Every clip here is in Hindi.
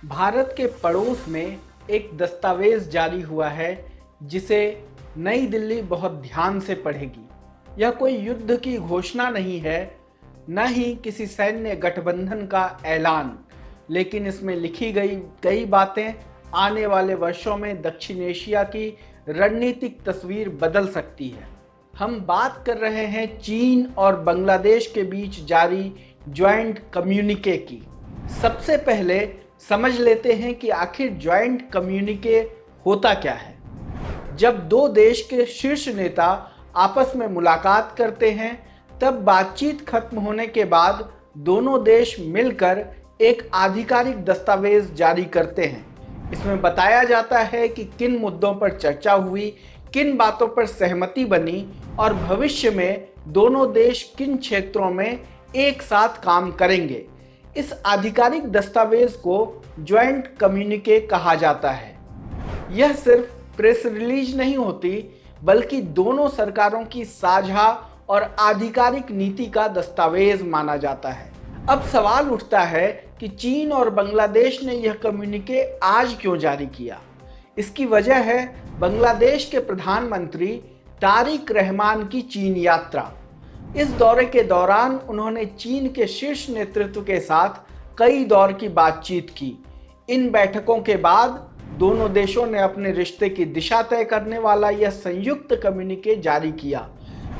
भारत के पड़ोस में एक दस्तावेज जारी हुआ है जिसे नई दिल्ली बहुत ध्यान से पढ़ेगी। यह कोई युद्ध की घोषणा नहीं है, न ही किसी सैन्य गठबंधन का ऐलान, लेकिन इसमें लिखी गई कई बातें आने वाले वर्षों में दक्षिण एशिया की रणनीतिक तस्वीर बदल सकती है। हम बात कर रहे हैं चीन और बांग्लादेश के बीच जारी ज्वाइंट कम्युनिके की। सबसे पहले समझ लेते हैं कि आखिर ज्वाइंट कम्युनिके होता क्या है। जब दो देश के शीर्ष नेता आपस में मुलाकात करते हैं, तब बातचीत खत्म होने के बाद दोनों देश मिलकर एक आधिकारिक दस्तावेज जारी करते हैं। इसमें बताया जाता है कि किन मुद्दों पर चर्चा हुई, किन बातों पर सहमति बनी और भविष्य में दोनों देश किन क्षेत्रों में एक साथ काम करेंगे। इस आधिकारिक दस्तावेज को ज्वाइंट कम्युनिके कहा जाता है। यह सिर्फ प्रेस रिलीज नहीं होती, बल्कि दोनों सरकारों की साझा और आधिकारिक नीति का दस्तावेज माना जाता है। अब सवाल उठता है कि चीन और बांग्लादेश ने यह कम्युनिके आज क्यों जारी किया। इसकी वजह है बांग्लादेश के प्रधानमंत्री तारिक रहमान की चीन यात्रा। इस दौरे के दौरान उन्होंने चीन के शीर्ष नेतृत्व के साथ कई दौर की बातचीत की। इन बैठकों के बाद दोनों देशों ने अपने रिश्ते की दिशा तय करने वाला यह संयुक्त कम्युनिके जारी किया।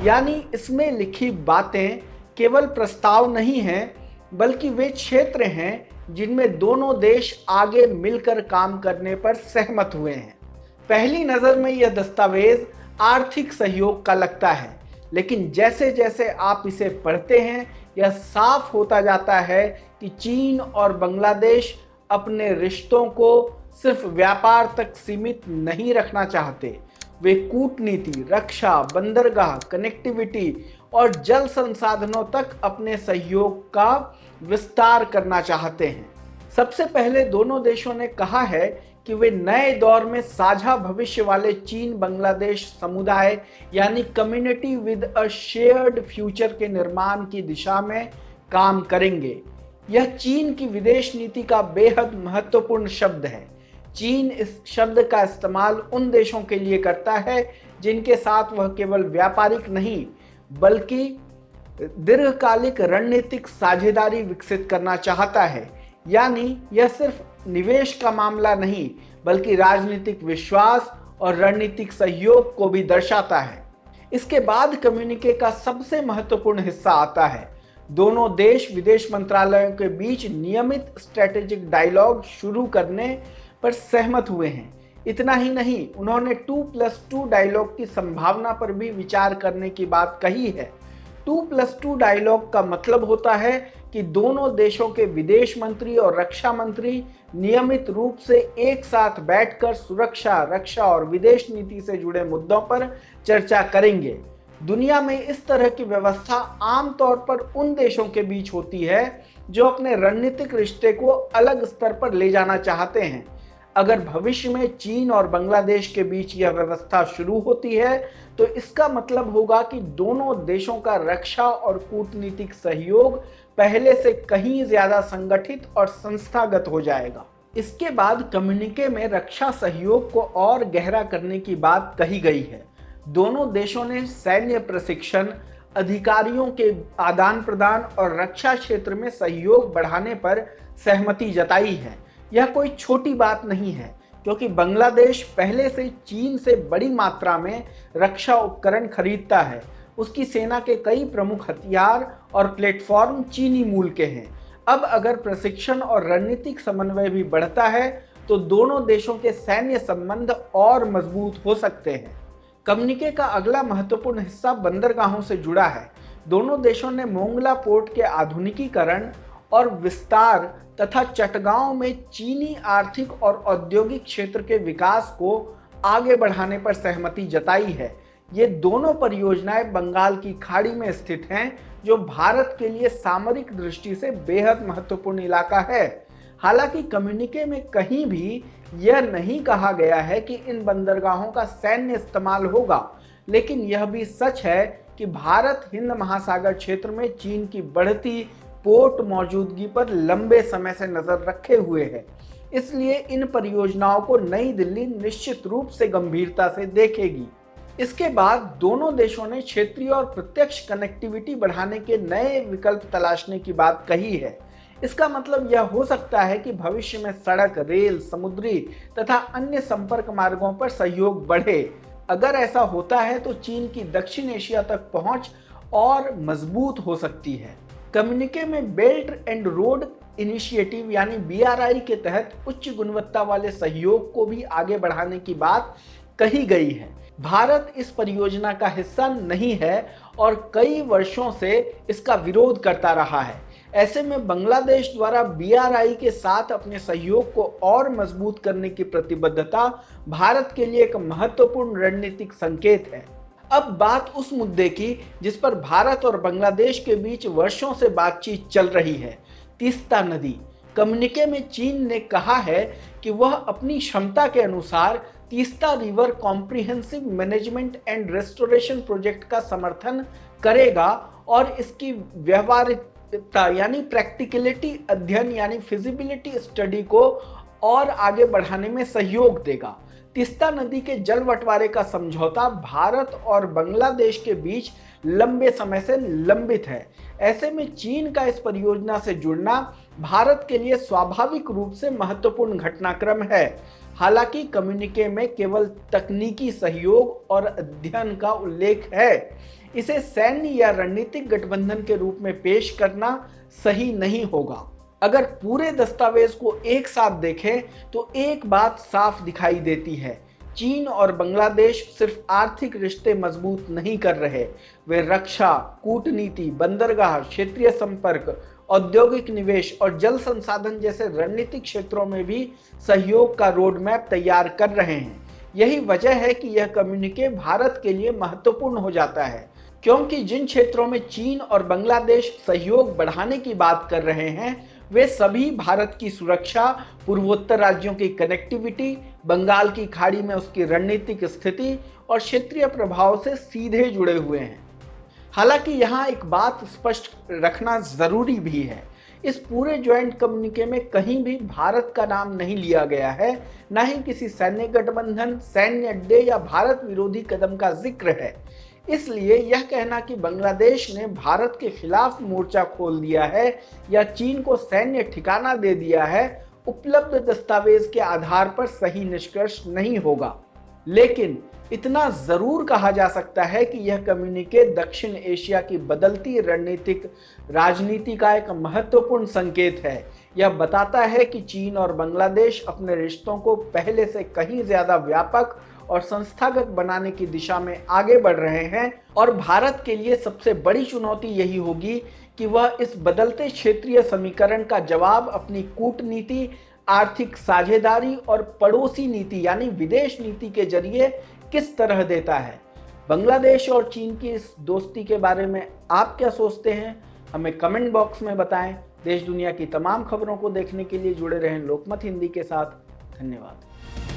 यानी इसमें लिखी बातें केवल प्रस्ताव नहीं हैं, बल्कि वे क्षेत्र हैं जिनमें दोनों देश आगे मिलकर काम करने पर सहमत हुए हैं। पहली नज़र में यह दस्तावेज आर्थिक सहयोग का लगता है, लेकिन जैसे जैसे आप इसे पढ़ते हैं, यह साफ होता जाता है कि चीन और बांग्लादेश अपने रिश्तों को सिर्फ व्यापार तक सीमित नहीं रखना चाहते। वे कूटनीति, रक्षा, बंदरगाह, कनेक्टिविटी और जल संसाधनों तक अपने सहयोग का विस्तार करना चाहते हैं। सबसे पहले दोनों देशों ने कहा है कि वे नए दौर में साझा भविष्य वाले चीन बांग्लादेश समुदाय यानी community with a shared future के निर्माण की दिशा में काम करेंगे। यह चीन की विदेश नीति का बेहद महत्वपूर्ण शब्द है। चीन इस शब्द का इस्तेमाल उन देशों के लिए करता है जिनके साथ वह केवल व्यापारिक नहीं, बल्कि दीर्घकालिक रणनीतिक साझेदारी विकसित करना चाहता है। यानी यह सिर्फ निवेश का मामला नहीं, बल्कि राजनीतिक विश्वास और रणनीतिक सहयोग को भी दर्शाता है। इसके बाद कम्युनिके का सबसे महत्वपूर्ण हिस्सा आता है। दोनों देश विदेश मंत्रालयों के बीच नियमित स्ट्रेटेजिक डायलॉग शुरू करने पर सहमत हुए हैं। इतना ही नहीं, उन्होंने 2+2 डायलॉग की संभावना पर भी विचार करने की बात कही है। 2+2 डायलॉग का मतलब होता है कि दोनों देशों के विदेश मंत्री और रक्षा मंत्री नियमित रूप से एक साथ बैठकर सुरक्षा, रक्षा और विदेश नीति से जुड़े मुद्दों पर चर्चा करेंगे। दुनिया में इस तरह की व्यवस्था आमतौर पर उन देशों के बीच होती है जो अपने रणनीतिक रिश्ते को अलग स्तर पर ले जाना चाहते हैं। अगर भविष्य में चीन और बांग्लादेश के बीच यह व्यवस्था शुरू होती है, तो इसका मतलब होगा कि दोनों देशों का रक्षा और कूटनीतिक सहयोग पहले से कहीं ज्यादा संगठित और संस्थागत हो जाएगा। इसके बाद कम्युनिके में रक्षा सहयोग को और गहरा करने की बात कही गई है। दोनों देशों ने सैन्य प्रशिक्षण, अधिकारियों के आदान प्रदान और रक्षा क्षेत्र में सहयोग बढ़ाने पर सहमति जताई है। यह कोई छोटी बात नहीं है, क्योंकि बांग्लादेश पहले से चीन से बड़ी मात्रा में रक्षा उपकरण खरीदता है। उसकी सेना के कई प्रमुख हथियार और प्लेटफॉर्म चीनी मूल के हैं। अब अगर प्रशिक्षण और रणनीतिक समन्वय भी बढ़ता है, तो दोनों देशों के सैन्य संबंध और मजबूत हो सकते हैं। कम्युनिके का अगला महत्वपूर्ण हिस्सा बंदरगाहों से जुड़ा है। दोनों देशों ने मोंगला पोर्ट के आधुनिकीकरण और विस्तार तथा चटगांव में चीनी आर्थिक और औद्योगिक क्षेत्र के विकास को आगे बढ़ाने पर सहमति जताई है। ये दोनों परियोजनाएं बंगाल की खाड़ी में स्थित हैं, जो भारत के लिए सामरिक दृष्टि से बेहद महत्वपूर्ण इलाका है। हालांकि कम्युनिके में कहीं भी यह नहीं कहा गया है कि इन बंदरगाहों का सैन्य इस्तेमाल होगा, लेकिन यह भी सच है कि भारत हिंद महासागर क्षेत्र में चीन की बढ़ती पोर्ट मौजूदगी पर लंबे समय से नजर रखे हुए है। इसलिए इन परियोजनाओं को नई दिल्ली निश्चित रूप से गंभीरता से देखेगी। इसके बाद दोनों देशों ने क्षेत्रीय और प्रत्यक्ष कनेक्टिविटी बढ़ाने के नए विकल्प तलाशने की बात कही है। इसका मतलब यह हो सकता है कि भविष्य में सड़क, रेल, समुद्री तथा अन्य संपर्क मार्गों पर सहयोग बढ़े। अगर ऐसा होता है तो चीन की दक्षिण एशिया तक पहुंच और मजबूत हो सकती है। कम्युनिके में बेल्ट एंड रोड इनिशिएटिव यानी BRI के तहत उच्च गुणवत्ता वाले सहयोग को भी आगे बढ़ाने की बात कही गई है। भारत इस परियोजना का हिस्सा नहीं है और कई वर्षों से इसका विरोध करता रहा है। ऐसे में बांग्लादेश द्वारा BRI के साथ अपने सहयोग को और मजबूत करने की प्रतिबद्धता भारत के लिए एक महत्वपूर्ण रणनीतिक संकेत है। अब बात उस मुद्दे की जिस पर भारत और बांग्लादेश के बीच वर्षों से बातचीत चल रही है, तीस्ता नदी। कम्युनिके में चीन ने कहा है कि वह अपनी क्षमता के अनुसार Teesta river comprehensive management and restoration project का समर्थन करेगा और इसकी व्यवहारिकता यानी प्रैक्टिकलिटी अध्ययन यानी फिजिबिलिटी स्टडी को और आगे बढ़ाने में सहयोग देगा। तीस्ता नदी के जल बंटवारे का समझौता भारत और बांग्लादेश के बीच लंबे समय से लंबित है। ऐसे में चीन का इस परियोजना से जुड़ना भारत के लिए स्वाभाविक रूप से महत्वपूर्ण घटनाक्रम है। हालांकि कम्युनिके में केवल तकनीकी सहयोग और अध्ययन का उल्लेख है। इसे सैन्य या रणनीतिक गठबंधन के रूप में पेश करना सही नहीं होगा। अगर पूरे दस्तावेज को एक साथ देखें तो एक बात साफ दिखाई देती है, चीन और बांग्लादेश सिर्फ आर्थिक रिश्ते मजबूत नहीं कर रहे, वे रक्षा, कूटनीति, बंदरगाह, क्षेत्रीय संपर्क, औद्योगिक निवेश और जल संसाधन जैसे रणनीतिक क्षेत्रों में भी सहयोग का रोड मैप तैयार कर रहे हैं। यही वजह है कि यह कम्युनिके भारत के लिए महत्वपूर्ण हो जाता है, क्योंकि जिन क्षेत्रों में चीन और बांग्लादेश सहयोग बढ़ाने की बात कर रहे हैं वे सभी भारत की सुरक्षा, पूर्वोत्तर राज्यों की कनेक्टिविटी, बंगाल की खाड़ी में उसकी रणनीतिक स्थिति और क्षेत्रीय प्रभाव से सीधे जुड़े हुए हैं। हालांकि यहाँ एक बात स्पष्ट रखना जरूरी भी है, इस पूरे ज्वाइंट कम्युनिके में कहीं भी भारत का नाम नहीं लिया गया है, न ही किसी सैन्य गठबंधन, सैन्य अड्डे या भारत विरोधी कदम का जिक्र है। इसलिए यह कहना कि बांग्लादेश ने भारत के खिलाफ मोर्चा खोल दिया है या चीन को सैन्य ठिकाना दे दिया है, उपलब्ध दस्तावेज के आधार पर सही निष्कर्ष नहीं होगा। लेकिन इतना जरूर कहा जा सकता है कि यह कम्युनिके दक्षिण एशिया की बदलती रणनीतिक राजनीति का एक महत्वपूर्ण संकेत है। यह बताता है कि चीन और बांग्लादेश अपने रिश्तों को पहले से कहीं ज्यादा व्यापक और संस्थागत बनाने की दिशा में आगे बढ़ रहे हैं और भारत के लिए सबसे बड़ी चुनौती यही होगी कि वह इस बदलते क्षेत्रीय समीकरण का जवाब अपनी कूटनीति, आर्थिक साझेदारी और पड़ोसी नीति यानी विदेश नीति के जरिए किस तरह देता है। बांग्लादेश और चीन की इस दोस्ती के बारे में आप क्या सोचते हैं, हमें कमेंट बॉक्स में बताएं। देश दुनिया की तमाम खबरों को देखने के लिए जुड़े रहें लोकमत हिंदी के साथ। धन्यवाद।